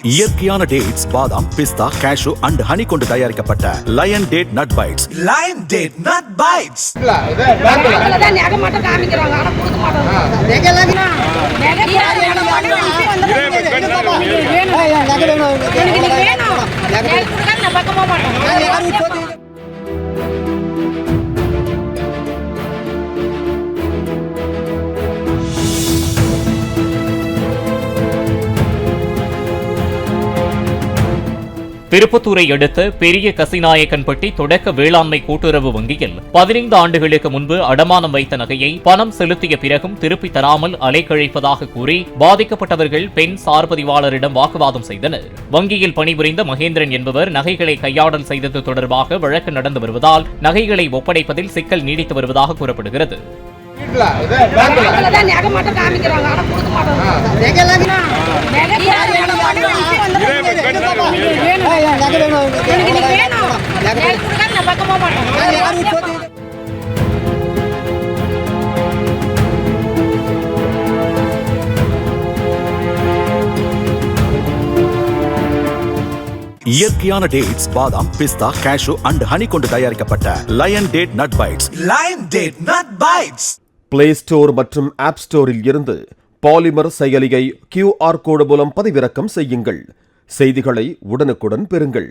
இயற்கையான டேட்ஸ், பாதாம், பிஸ்தா, cash and honey கொண்டு தயாரிக்கப்பட்ட lion date nut bites. Lion date nut bites. திருப்பத்தூரை அடுத்த பெரிய கசிநாயக்கன்பட்டி தொடக்க வேளாண்மை கூட்டுறவு வங்கியில் 15 ஆண்டுகளுக்கு முன்பு அடமானம் வைத்த நகையை பணம் செலுத்திய பிறகும் திருப்பித் தராமல் அலைக்கழிப்பதாக கூறி பாதிக்கப்பட்டவர்கள் பெண் சார்பதிவாளரிடம் வாக்குவாதம் செய்தனர். வங்கியில் பணிபுரிந்த மகேந்திரன் என்பவர் நகைகளை கையாடல் செய்தது தொடர்பாக வழக்கு நடந்து வருவதால் நகைகளை ஒப்படைப்பதில் சிக்கல் நீடித்து வருவதாக கூறப்படுகிறது. இயற்கையான டேட்ஸ், பாதாம், பிஸ்தா, கேஷு அண்ட் ஹனி கொண்டு தயாரிக்கப்பட்ட lion date nut bites. Lion date nut bites. Play store மற்றும் ஆப் ஸ்டோரில் இருந்து பாலிமர் செயலியை QR கோடு மூலம் பதிவிறக்கம் செய்யுங்கள். செய்திகளை உடனுக்குடன் பெறுங்கள்.